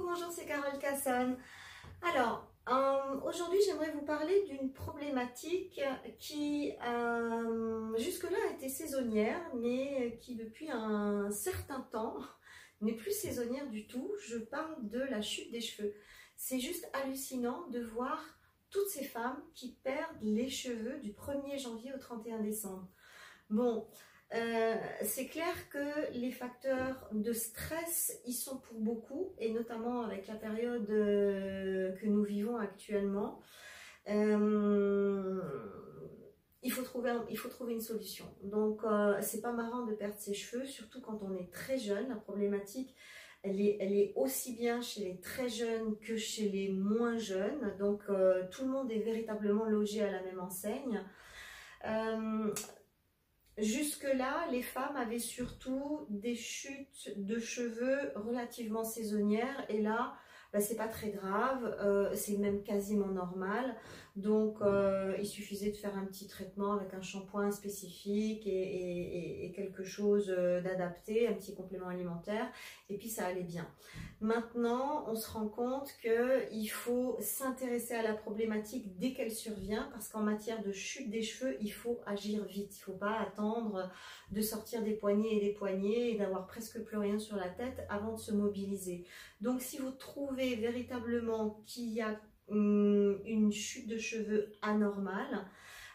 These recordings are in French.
bonjour, c'est Carole Cassonne. Alors, aujourd'hui, j'aimerais vous parler d'une problématique qui jusque-là a été saisonnière, mais qui depuis un certain temps n'est plus saisonnière du tout. Je parle de la chute des cheveux. C'est juste hallucinant de voir toutes ces femmes qui perdent les cheveux du 1er janvier au 31 décembre. Bon, c'est clair que les facteurs de stress y sont pour beaucoup, et notamment avec la période que nous vivons actuellement. Il faut trouver une solution. Donc, c'est pas marrant de perdre ses cheveux, surtout quand on est très jeune. La problématique, elle est aussi bien chez les très jeunes que chez les moins jeunes. Donc, tout le monde est véritablement logé à la même enseigne. Jusque-là, les femmes avaient surtout des chutes de cheveux relativement saisonnières, et là, c'est pas très grave, c'est même quasiment normal. Donc, il suffisait de faire un petit traitement avec un shampoing spécifique et quelque chose d'adapté, un petit complément alimentaire, et puis ça allait bien. Maintenant, on se rend compte qu'il faut s'intéresser à la problématique dès qu'elle survient, parce qu'en matière de chute des cheveux, il faut agir vite. Il ne faut pas attendre de sortir des poignets et d'avoir presque plus rien sur la tête avant de se mobiliser. Donc, si vous trouvez véritablement qu'il y a une chute de cheveux anormale,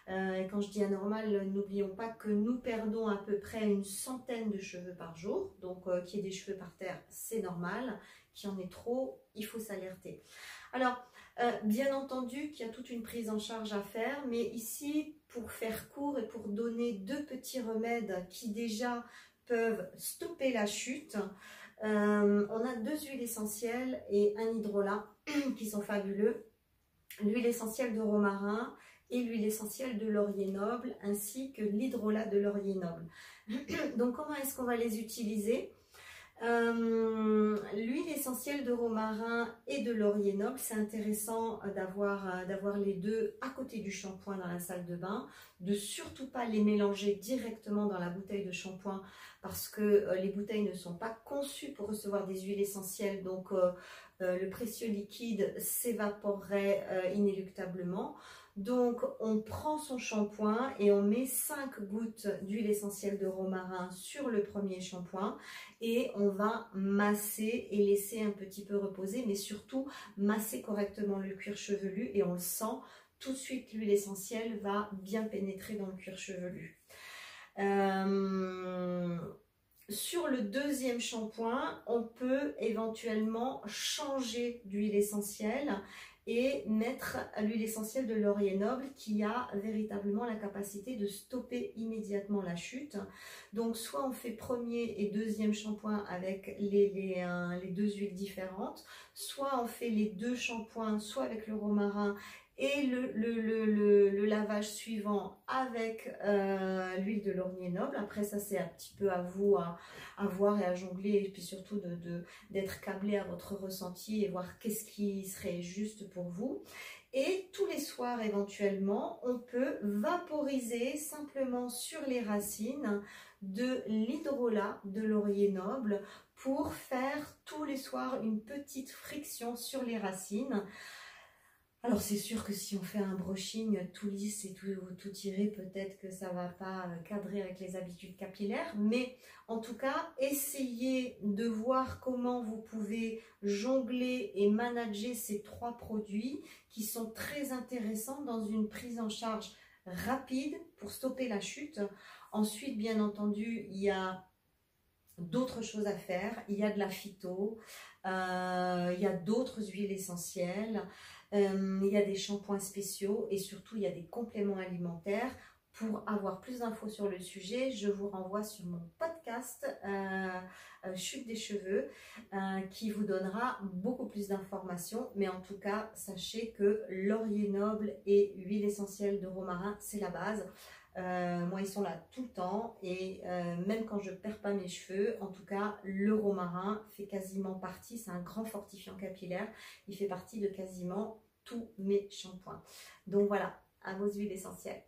et quand je dis anormal, n'oublions pas que nous perdons à peu près une centaine de cheveux par jour. Donc, qu'il y ait des cheveux par terre, c'est normal. Qu'il y en ait trop, il faut s'alerter. Alors, bien entendu qu'il y a toute une prise en charge à faire, mais ici, pour faire court et pour donner deux petits remèdes qui déjà peuvent stopper la chute, on a deux huiles essentielles et un hydrolat qui sont fabuleux. L'huile essentielle de romarin et l'huile essentielle de laurier noble, ainsi que l'hydrolat de laurier noble. Donc, comment est-ce qu'on va les utiliser? L'huile essentielle de romarin et de laurier noble, c'est intéressant d'avoir les deux à côté du shampoing dans la salle de bain, de surtout pas les mélanger directement dans la bouteille de shampoing, parce que les bouteilles ne sont pas conçues pour recevoir des huiles essentielles, donc le précieux liquide s'évaporerait inéluctablement. Donc, on prend son shampoing et on met 5 gouttes d'huile essentielle de romarin sur le premier shampoing, et on va masser et laisser un petit peu reposer, mais surtout masser correctement le cuir chevelu, et on le sent tout de suite, l'huile essentielle va bien pénétrer dans le cuir chevelu. Sur le deuxième shampoing, on peut éventuellement changer d'huile essentielle et mettre l'huile essentielle de laurier noble, qui a véritablement la capacité de stopper immédiatement la chute. Donc, soit on fait premier et deuxième shampoing avec les deux huiles différentes, soit on fait les deux shampoings, soit avec le romarin et le lavage suivant avec l'huile de laurier noble. Après, ça, c'est un petit peu à vous à voir et à jongler, et puis surtout d'être câblé à votre ressenti et voir qu'est-ce qui serait juste pour vous. Et tous les soirs, éventuellement, on peut vaporiser simplement sur les racines de l'hydrolat de laurier noble pour faire tous les soirs une petite friction sur les racines. Alors, c'est sûr que si on fait un brushing tout lisse et tout tiré, peut-être que ça ne va pas cadrer avec les habitudes capillaires. Mais en tout cas, essayez de voir comment vous pouvez jongler et manager ces trois produits qui sont très intéressants dans une prise en charge rapide pour stopper la chute. Ensuite, bien entendu, il y a d'autres choses à faire. Il y a de la phyto, il y a d'autres huiles essentielles. Il y a des shampoings spéciaux, et surtout il y a des compléments alimentaires. Pour avoir plus d'infos sur le sujet, je vous renvoie sur mon podcast Chute des cheveux, qui vous donnera beaucoup plus d'informations. Mais en tout cas, sachez que laurier noble et huile essentielle de romarin, c'est la base. Moi, ils sont là tout le temps, et même quand je ne perds pas mes cheveux, en tout cas, le romarin fait quasiment partie, c'est un grand fortifiant capillaire, il fait partie de quasiment tous mes shampoings. Donc voilà, à vos huiles essentielles.